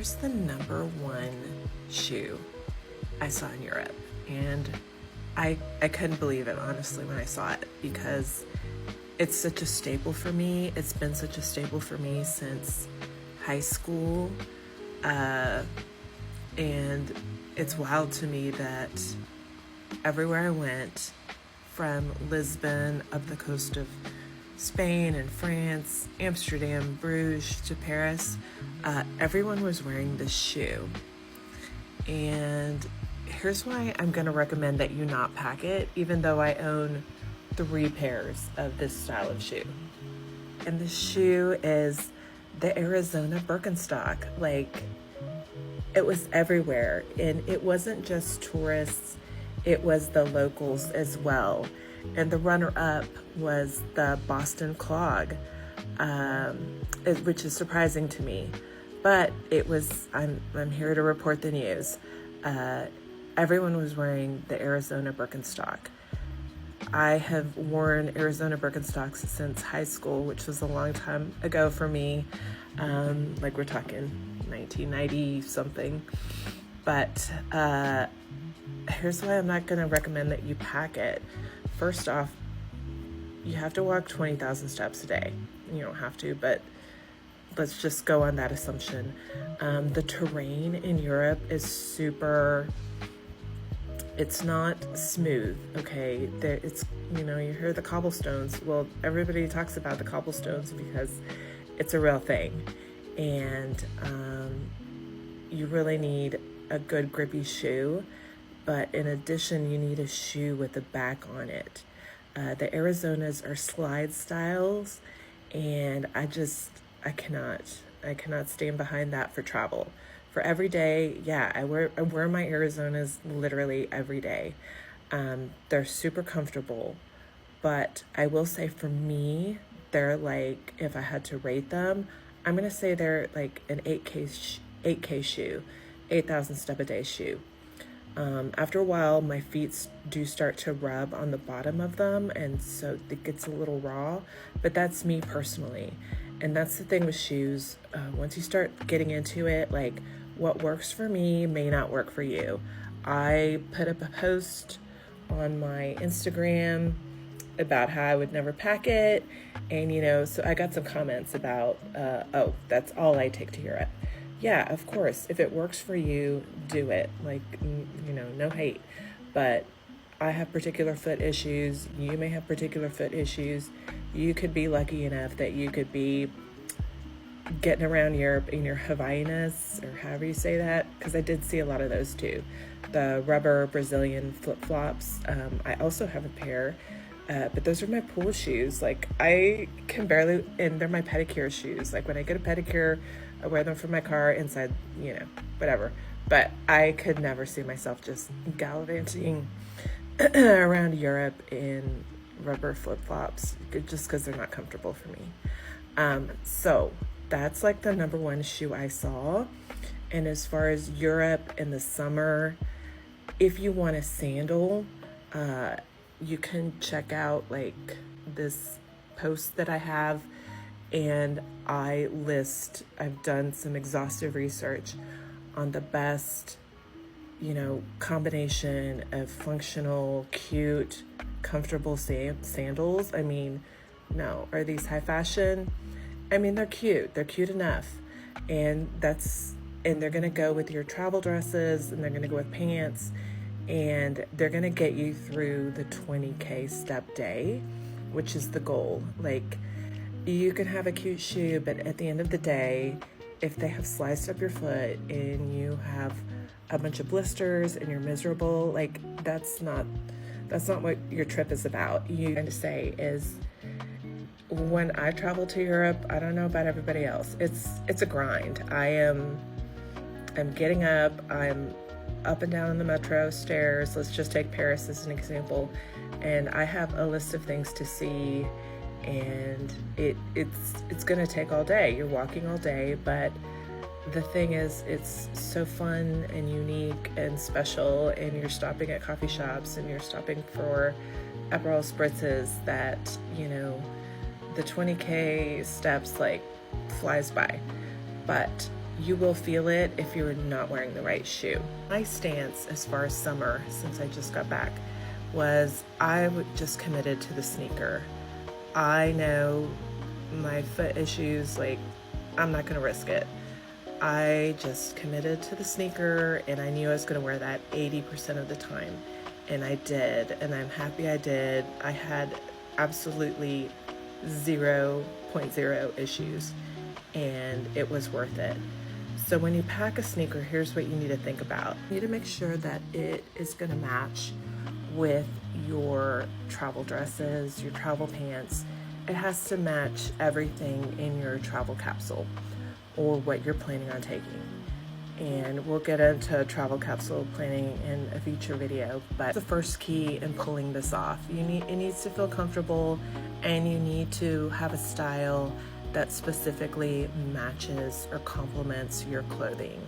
here's the number one shoe I saw in Europe, and I couldn't believe it, honestly, when I saw it, because it's such a staple for me. It's been such a staple for me since high school, and it's wild to me that everywhere I went, from Lisbon up the coast of Spain and France, Amsterdam, Bruges to Paris, everyone was wearing this shoe. And here's why I'm going to recommend that you not pack it, even though I own 3 pairs of this style of shoe. And the shoe is the Arizona Birkenstock. Like, it was everywhere. And it wasn't just tourists, it was the locals as well. And the runner-up was the Boston Clog, which is surprising to me. But it was, I'm here to report the news. Everyone was wearing the Arizona Birkenstock. I have worn Arizona Birkenstocks since high school, which was a long time ago for me. Like, we're talking 1990 something. But here's why I'm not going to recommend that you pack it. First off, you have to walk 20,000 steps a day. You don't have to, but let's just go on that assumption. The terrain in Europe is it's not smooth, okay? It's, you hear the cobblestones. Well, everybody talks about the cobblestones because it's a real thing. And you really need a good grippy shoe. But in addition, you need a shoe with a back on it. The Arizonas are slide styles, and I cannot stand behind that for travel. For every day, yeah, I wear my Arizonas literally every day. They're super comfortable, but I will say for me, they're like, if I had to rate them, I'm gonna say they're like an 8K shoe, 8,000 step a day shoe. After a while, my feet do start to rub on the bottom of them, and so it gets a little raw, but that's me personally. And that's the thing with shoes. Once you start getting into it, like, what works for me may not work for you. I put up a post on my Instagram about how I would never pack it, and so I got some comments about, oh, that's all I take to Europe. Yeah, of course, if it works for you, do it. Like, no hate. But I have particular foot issues. You may have particular foot issues. You could be lucky enough that you could be getting around Europe in your Havaianas, or however you say that, because I did see a lot of those too. The rubber Brazilian flip-flops. I also have a pair, but those are my pool shoes. Like, I can barely, and they're my pedicure shoes. Like, when I get a pedicure, I wear them for my car inside, whatever. But I could never see myself just gallivanting around Europe in rubber flip-flops, just because they're not comfortable for me. So that's like the number one shoe I saw. And as far as Europe in the summer, if you want a sandal, you can check out like this post that I have, and I've done some exhaustive research on the best, combination of functional, cute, comfortable sandals. I mean, no, are these high fashion? I mean, they're cute. They're cute enough. And they're going to go with your travel dresses, and they're going to go with pants, and they're going to get you through the 20K step day, which is the goal. Like, you can have a cute shoe, but at the end of the day, if they have sliced up your foot and you have a bunch of blisters and you're miserable, like, that's not what your trip is about. You trying to say is, when I travel to Europe, I don't know about everybody else, it's a grind. I'm getting up, I'm up and down the metro stairs. Let's just take Paris as an example, and I have a list of things to see, and it's gonna take all day. You're walking all day, but the thing is, it's so fun and unique and special, and you're stopping at coffee shops and you're stopping for Aperol spritzes that, the 20K steps like flies by. But You will feel it if you're not wearing the right shoe. My stance as far as summer, since I just got back, was I just committed to the sneaker. I know my foot issues, like, I'm not gonna risk it. I just committed to the sneaker, and I knew I was gonna wear that 80% of the time. And I did, and I'm happy I did. I had absolutely 0.0 issues, and it was worth it. So when you pack a sneaker, here's what you need to think about. You need to make sure that it is gonna match with your travel dresses, your travel pants. It has to match everything in your travel capsule or what you're planning on taking. And we'll get into travel capsule planning in a future video, but the first key in pulling this off, it needs to feel comfortable, and you need to have a style that specifically matches or complements your clothing.